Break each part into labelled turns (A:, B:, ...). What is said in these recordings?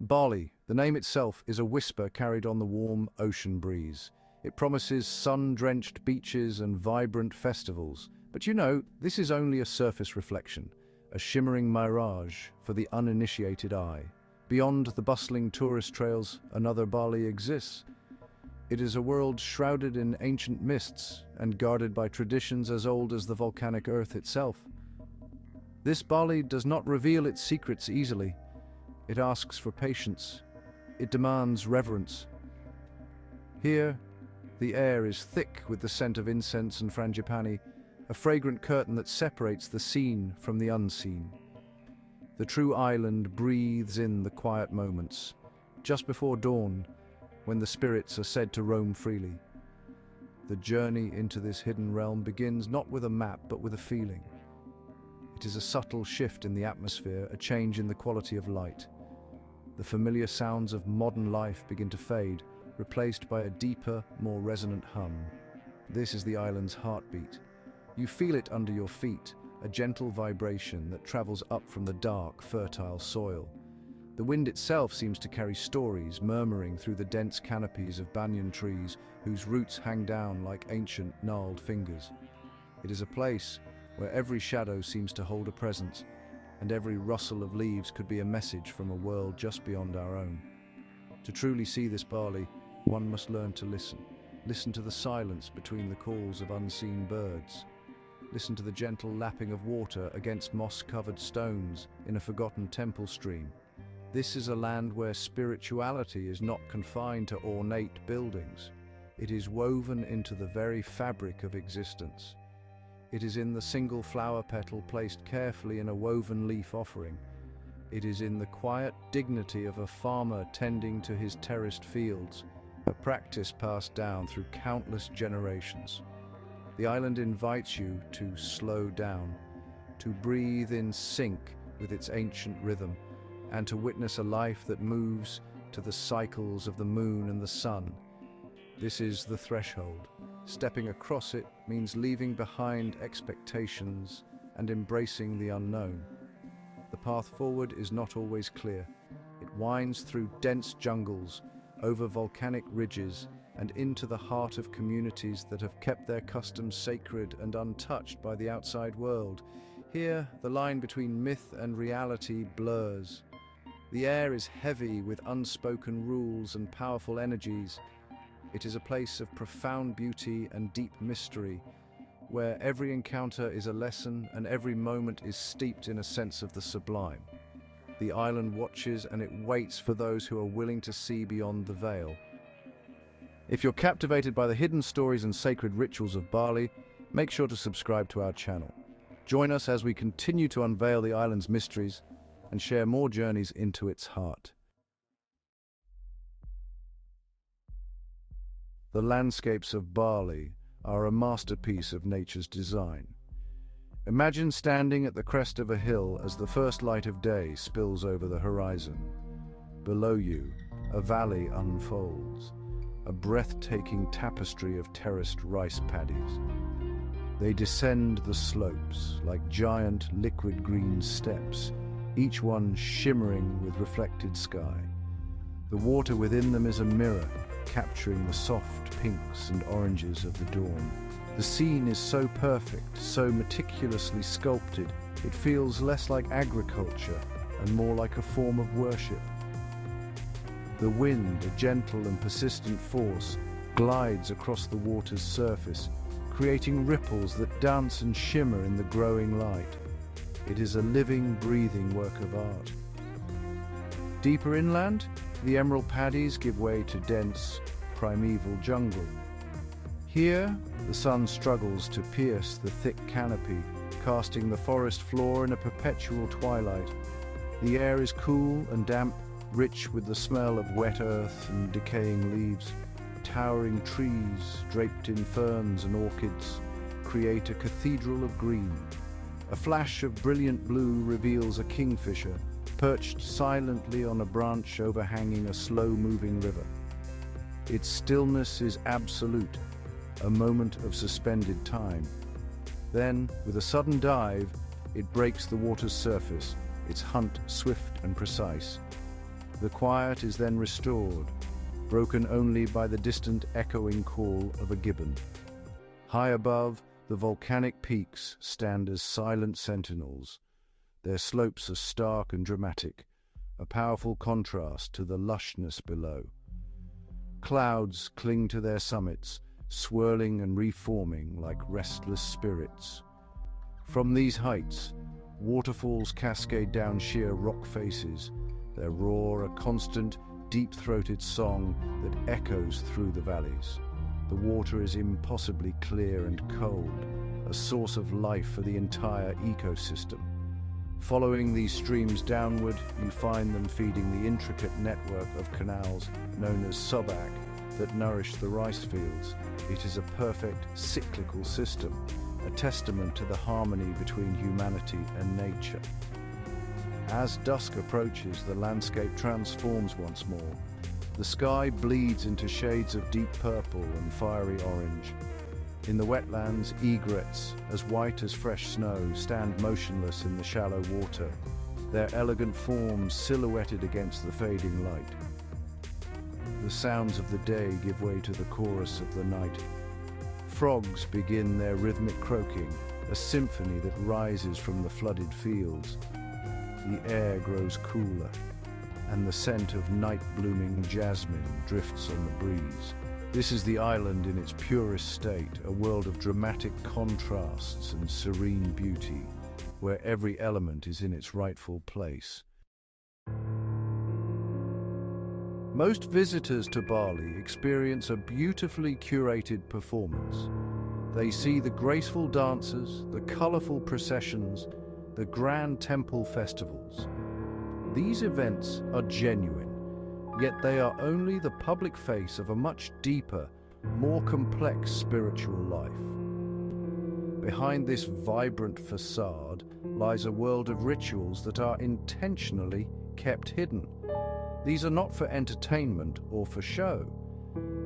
A: Bali, the name itself, is a whisper carried on the warm ocean breeze. It promises sun-drenched beaches and vibrant festivals. But you know, this is only a surface reflection, a shimmering mirage for the uninitiated eye. Beyond the bustling tourist trails, another Bali exists. It is a world shrouded in ancient mists and guarded by traditions as old as the volcanic earth itself. This Bali does not reveal its secrets easily. It asks for patience. It demands reverence. Here, the air is thick with the scent of incense and frangipani, a fragrant curtain that separates the seen from the unseen. The true island breathes in the quiet moments, just before dawn, when the spirits are said to roam freely. The journey into this hidden realm begins not with a map, but with a feeling. It is a subtle shift in the atmosphere, a change in the quality of light. The familiar sounds of modern life begin to fade, replaced by a deeper, more resonant hum. This is the island's heartbeat. You feel it under your feet, a gentle vibration that travels up from the dark, fertile soil. The wind itself seems to carry stories, murmuring through the dense canopies of banyan trees whose roots hang down like ancient, gnarled fingers. It is a place where every shadow seems to hold a presence, and every rustle of leaves could be a message from a world just beyond our own. To truly see this Bali, one must learn to listen. Listen to the silence between the calls of unseen birds. Listen to the gentle lapping of water against moss-covered stones in a forgotten temple stream. This is a land where spirituality is not confined to ornate buildings. It is woven into the very fabric of existence. It is in the single flower petal placed carefully in a woven leaf offering. It is in the quiet dignity of a farmer tending to his terraced fields, a practice passed down through countless generations. The island invites you to slow down, to breathe in sync with its ancient rhythm, and to witness a life that moves to the cycles of the moon and the sun. This is the threshold. Stepping across it means leaving behind expectations and embracing the unknown. The path forward is not always clear. It winds through dense jungles, over volcanic ridges, and into the heart of communities that have kept their customs sacred and untouched by the outside world. Here, the line between myth and reality blurs. The air is heavy with unspoken rules and powerful energies. It is a place of profound beauty and deep mystery, where every encounter is a lesson and every moment is steeped in a sense of the sublime. The island watches and it waits for those who are willing to see beyond the veil. If you're captivated by the hidden stories and sacred rituals of Bali, make sure to subscribe to our channel. Join us as we continue to unveil the island's mysteries and share more journeys into its heart. The landscapes of Bali are a masterpiece of nature's design. Imagine standing at the crest of a hill as the first light of day spills over the horizon. Below you, a valley unfolds, a breathtaking tapestry of terraced rice paddies. They descend the slopes like giant liquid green steps, each one shimmering with reflected sky. The water within them is a mirror, capturing the soft pinks and oranges of the dawn. The scene is so perfect, so meticulously sculpted, it feels less like agriculture and more like a form of worship. The wind, a gentle and persistent force, glides across the water's surface, creating ripples that dance and shimmer in the growing light. It is a living, breathing work of art. Deeper inland, the emerald paddies give way to dense, primeval jungle. Here, the sun struggles to pierce the thick canopy, casting the forest floor in a perpetual twilight. The air is cool and damp, rich with the smell of wet earth and decaying leaves. Towering trees, draped in ferns and orchids, create a cathedral of green. A flash of brilliant blue reveals a kingfisher, perched silently on a branch overhanging a slow-moving river. Its stillness is absolute, a moment of suspended time. Then, with a sudden dive, it breaks the water's surface, its hunt swift and precise. The quiet is then restored, broken only by the distant echoing call of a gibbon. High above, the volcanic peaks stand as silent sentinels. Their slopes are stark and dramatic, a powerful contrast to the lushness below. Clouds cling to their summits, swirling and reforming like restless spirits. From these heights, waterfalls cascade down sheer rock faces, their roar a constant, deep-throated song that echoes through the valleys. The water is impossibly clear and cold, a source of life for the entire ecosystem. Following these streams downward, you find them feeding the intricate network of canals known as sobak that nourish the rice fields. It is a perfect cyclical system, a testament to the harmony between humanity and nature. As dusk approaches, the landscape transforms once more. The sky bleeds into shades of deep purple and fiery orange. In the wetlands, egrets, as white as fresh snow, stand motionless in the shallow water, their elegant forms silhouetted against the fading light. The sounds of the day give way to the chorus of the night. Frogs begin their rhythmic croaking, a symphony that rises from the flooded fields. The air grows cooler, and the scent of night-blooming jasmine drifts on the breeze. This is the island in its purest state, a world of dramatic contrasts and serene beauty, where every element is in its rightful place. Most visitors to Bali experience a beautifully curated performance. They see the graceful dances, the colorful processions, the grand temple festivals. These events are genuine, yet they are only the public face of a much deeper, more complex spiritual life. Behind this vibrant facade lies a world of rituals that are intentionally kept hidden. These are not for entertainment or for show.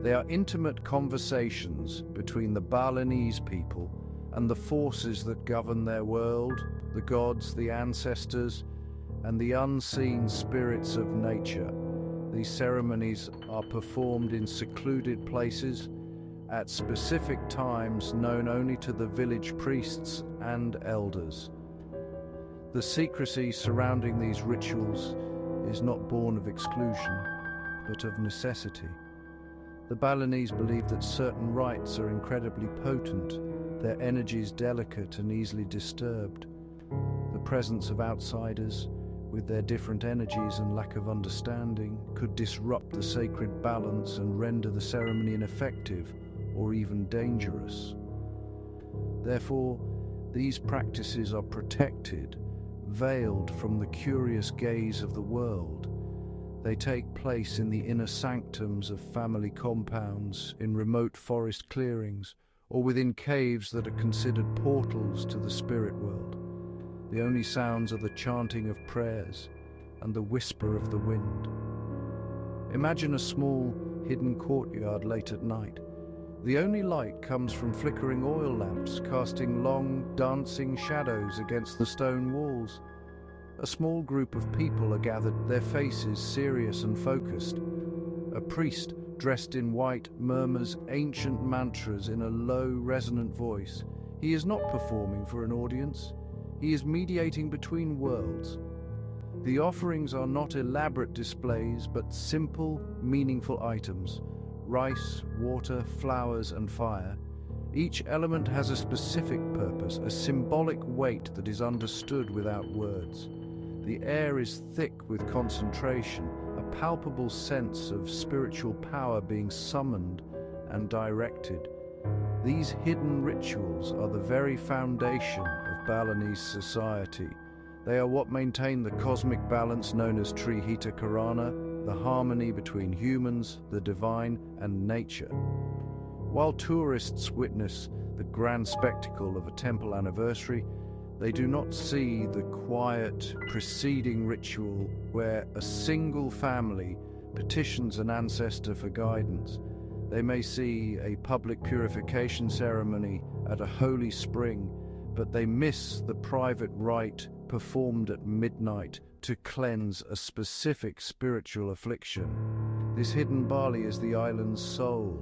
A: They are intimate conversations between the Balinese people and the forces that govern their world, the gods, the ancestors, and the unseen spirits of nature. These ceremonies are performed in secluded places at specific times known only to the village priests and elders. The secrecy surrounding these rituals is not born of exclusion, but of necessity. The Balinese believe that certain rites are incredibly potent, their energies delicate and easily disturbed. The presence of outsiders, with their different energies and lack of understanding, could disrupt the sacred balance and render the ceremony ineffective or even dangerous. Therefore, these practices are protected, veiled from the curious gaze of the world. They take place in the inner sanctums of family compounds, in remote forest clearings, or within caves that are considered portals to the spirit world. The only sounds are the chanting of prayers and the whisper of the wind. Imagine a small, hidden courtyard late at night. The only light comes from flickering oil lamps, casting long, dancing shadows against the stone walls. A small group of people are gathered, their faces serious and focused. A priest, dressed in white, murmurs ancient mantras in a low, resonant voice. He is not performing for an audience. He is mediating between worlds. The offerings are not elaborate displays, but simple, meaningful items. Rice, water, flowers, and fire. Each element has a specific purpose, a symbolic weight that is understood without words. The air is thick with concentration, a palpable sense of spiritual power being summoned and directed. These hidden rituals are the very foundation of Balinese society. They are what maintain the cosmic balance known as Trihita Karana, the harmony between humans, the divine, and nature. While tourists witness the grand spectacle of a temple anniversary, they do not see the quiet, preceding ritual where a single family petitions an ancestor for guidance. They may see a public purification ceremony at a holy spring, but they miss the private rite performed at midnight to cleanse a specific spiritual affliction. This hidden Bali is the island's soul,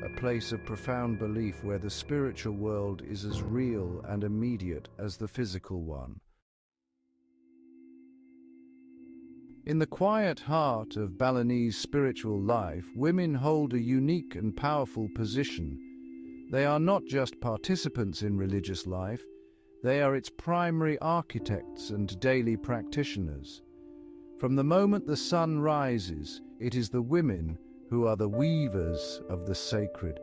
A: a place of profound belief where the spiritual world is as real and immediate as the physical one. In the quiet heart of Balinese spiritual life, women hold a unique and powerful position. They are not just participants in religious life, they are its primary architects and daily practitioners. From the moment the sun rises, it is the women who are the weavers of the sacred.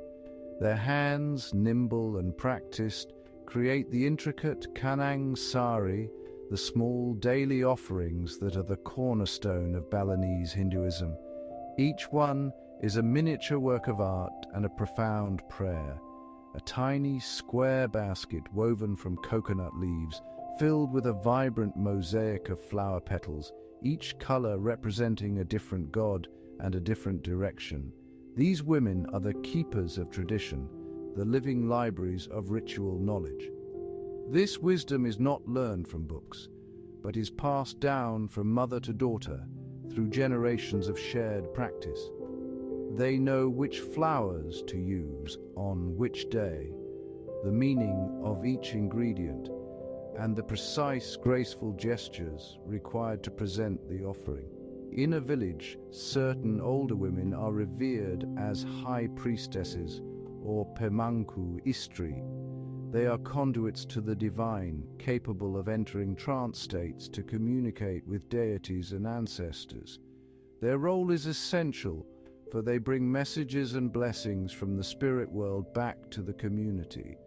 A: Their hands, nimble and practiced, create the intricate kanang sari, the small daily offerings that are the cornerstone of Balinese Hinduism. Each one is a miniature work of art and a profound prayer. A tiny square basket woven from coconut leaves, filled with a vibrant mosaic of flower petals, each color representing a different god and a different direction. These women are the keepers of tradition, the living libraries of ritual knowledge. This wisdom is not learned from books, but is passed down from mother to daughter through generations of shared practice. They know which flowers to use on which day, the meaning of each ingredient, and the precise, graceful gestures required to present the offering. In a village, certain older women are revered as high priestesses or pemangku istri. They are conduits to the divine, capable of entering trance states to communicate with deities and ancestors. Their role is essential, for they bring messages and blessings from the spirit world back to the community.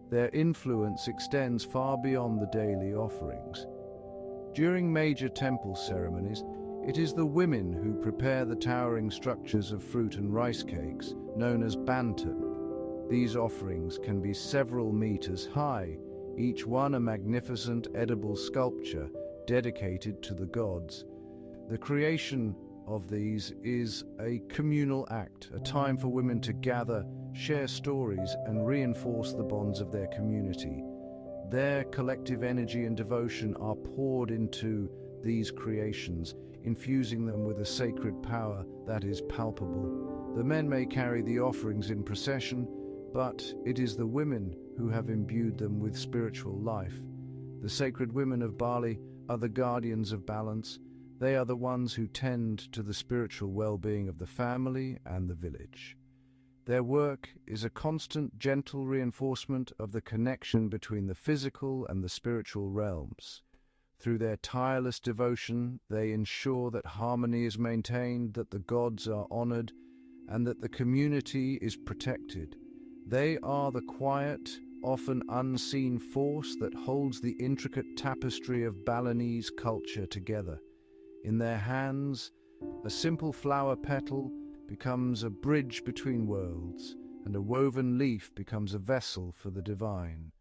A: Their influence extends far beyond the daily offerings. During major temple ceremonies, it is the women who prepare the towering structures of fruit and rice cakes, known as bantan. These offerings can be several meters high, each one a magnificent edible sculpture dedicated to the gods. The creation of these is a communal act, a time for women to gather, share stories, and reinforce the bonds of their community. Their collective energy and devotion are poured into these creations, infusing them with a sacred power that is palpable. The men may carry the offerings in procession, but it is the women who have imbued them with spiritual life. The sacred women of Bali are the guardians of balance. They are the ones who tend to the spiritual well-being of the family and the village. Their work is a constant, gentle reinforcement of the connection between the physical and the spiritual realms. Through their tireless devotion, they ensure that harmony is maintained, that the gods are honored, and that the community is protected. They are the quiet, often unseen force that holds the intricate tapestry of Balinese culture together. In their hands, a simple flower petal becomes a bridge between worlds, and a woven leaf becomes a vessel for the divine.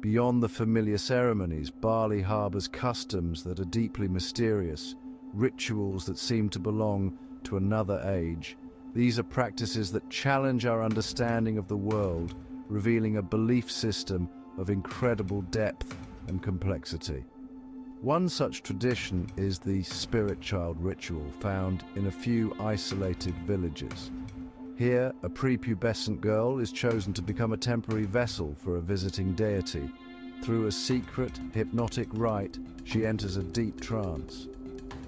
A: Beyond the familiar ceremonies, Bali harbors customs that are deeply mysterious, rituals that seem to belong to another age. These are practices that challenge our understanding of the world, revealing a belief system of incredible depth and complexity. One such tradition is the spirit child ritual, found in a few isolated villages. Here, a prepubescent girl is chosen to become a temporary vessel for a visiting deity. Through a secret, hypnotic rite, she enters a deep trance.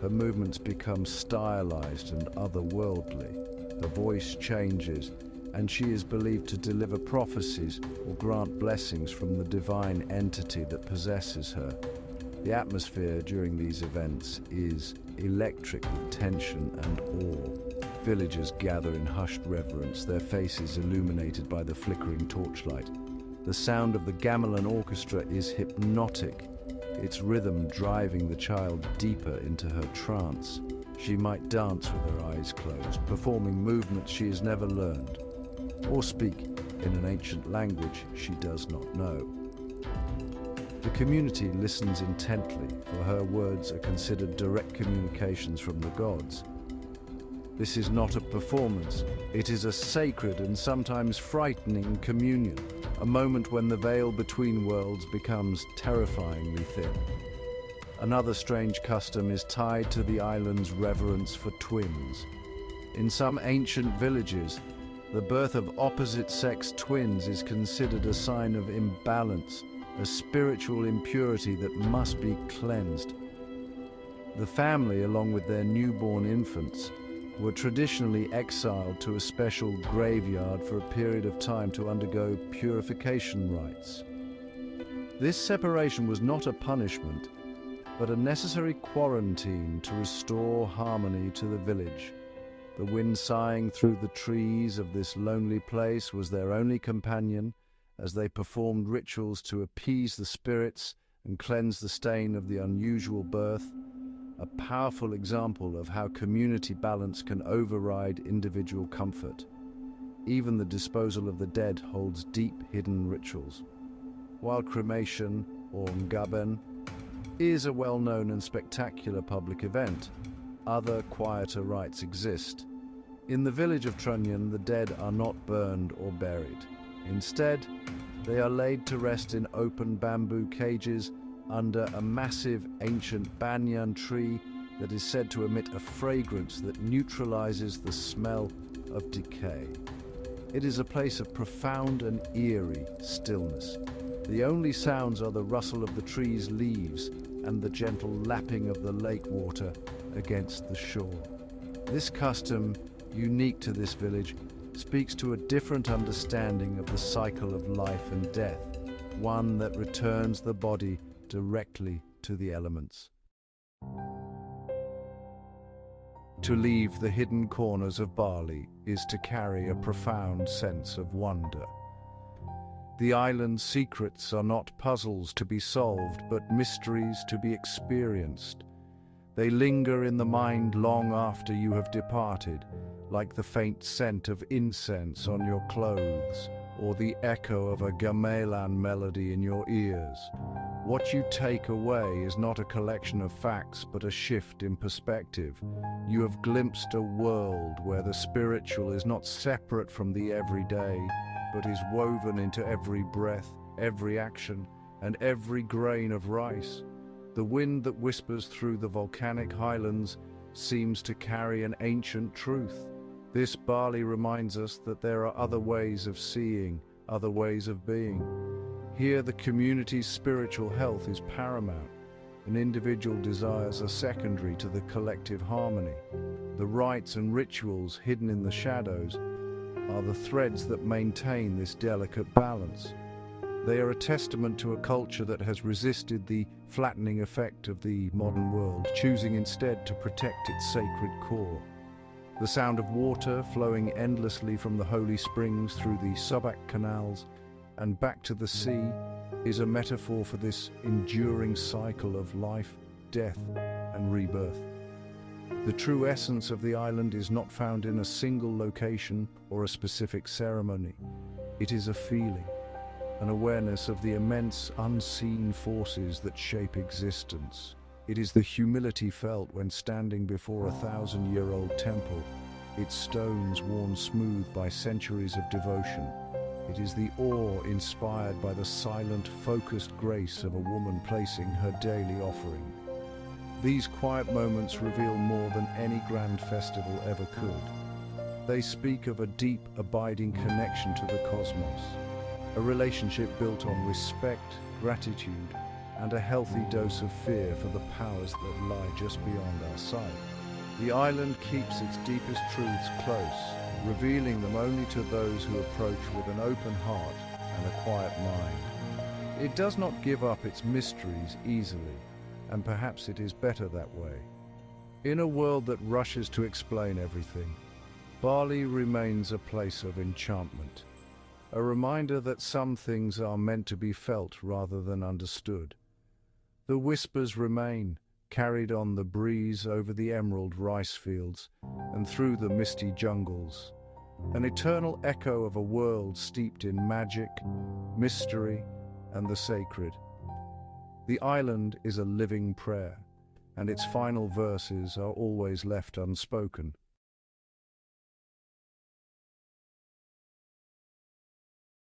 A: Her movements become stylized and otherworldly. Her voice changes, and she is believed to deliver prophecies or grant blessings from the divine entity that possesses her. The atmosphere during these events is electric with tension and awe. Villagers gather in hushed reverence, their faces illuminated by the flickering torchlight. The sound of the gamelan orchestra is hypnotic, its rhythm driving the child deeper into her trance. She might dance with her eyes closed, performing movements she has never learned, or speak in an ancient language she does not know. The community listens intently, for her words are considered direct communications from the gods. This is not a performance. It is a sacred and sometimes frightening communion, a moment when the veil between worlds becomes terrifyingly thin. Another strange custom is tied to the island's reverence for twins. In some ancient villages, the birth of opposite-sex twins is considered a sign of imbalance, a spiritual impurity that must be cleansed. The family, along with their newborn infants, were traditionally exiled to a special graveyard for a period of time to undergo purification rites. This separation was not a punishment, but a necessary quarantine to restore harmony to the village. The wind sighing through the trees of this lonely place was their only companion as they performed rituals to appease the spirits and cleanse the stain of the unusual birth, a powerful example of how community balance can override individual comfort. Even the disposal of the dead holds deep hidden rituals. While cremation, or ngaben, is a well-known and spectacular public event, other quieter rites exist. In the village of Trunyan, the dead are not burned or buried. Instead, they are laid to rest in open bamboo cages under a massive ancient banyan tree that is said to emit a fragrance that neutralizes the smell of decay. It is a place of profound and eerie stillness. The only sounds are the rustle of the tree's leaves and the gentle lapping of the lake water against the shore. This custom, unique to this village, speaks to a different understanding of the cycle of life and death, one that returns the body directly to the elements. To leave the hidden corners of Bali is to carry a profound sense of wonder. The island's secrets are not puzzles to be solved, but mysteries to be experienced. They linger in the mind long after you have departed, like the faint scent of incense on your clothes, or the echo of a gamelan melody in your ears. What you take away is not a collection of facts, but a shift in perspective. You have glimpsed a world where the spiritual is not separate from the everyday, but is woven into every breath, every action, and every grain of rice. The wind that whispers through the volcanic highlands seems to carry an ancient truth. This Bali reminds us that there are other ways of seeing, other ways of being. Here, the community's spiritual health is paramount, and individual desires are secondary to the collective harmony. The rites and rituals hidden in the shadows are the threads that maintain this delicate balance. They are a testament to a culture that has resisted the flattening effect of the modern world, choosing instead to protect its sacred core. The sound of water flowing endlessly from the holy springs through the Subak canals and back to the sea is a metaphor for this enduring cycle of life, death, and rebirth. The true essence of the island is not found in a single location or a specific ceremony. It is a feeling, an awareness of the immense unseen forces that shape existence. It is the humility felt when standing before a 1,000-year-old temple, its stones worn smooth by centuries of devotion. It is the awe inspired by the silent, focused grace of a woman placing her daily offering. These quiet moments reveal more than any grand festival ever could. They speak of a deep, abiding connection to the cosmos, a relationship built on respect, gratitude, and a healthy dose of fear for the powers that lie just beyond our sight. The island keeps its deepest truths close, revealing them only to those who approach with an open heart and a quiet mind. It does not give up its mysteries easily, and perhaps it is better that way. In a world that rushes to explain everything, Bali remains a place of enchantment, a reminder that some things are meant to be felt rather than understood. The whispers remain, carried on the breeze over the emerald rice fields and through the misty jungles, an eternal echo of a world steeped in magic, mystery, and the sacred. The island is a living prayer, and its final verses are always left unspoken.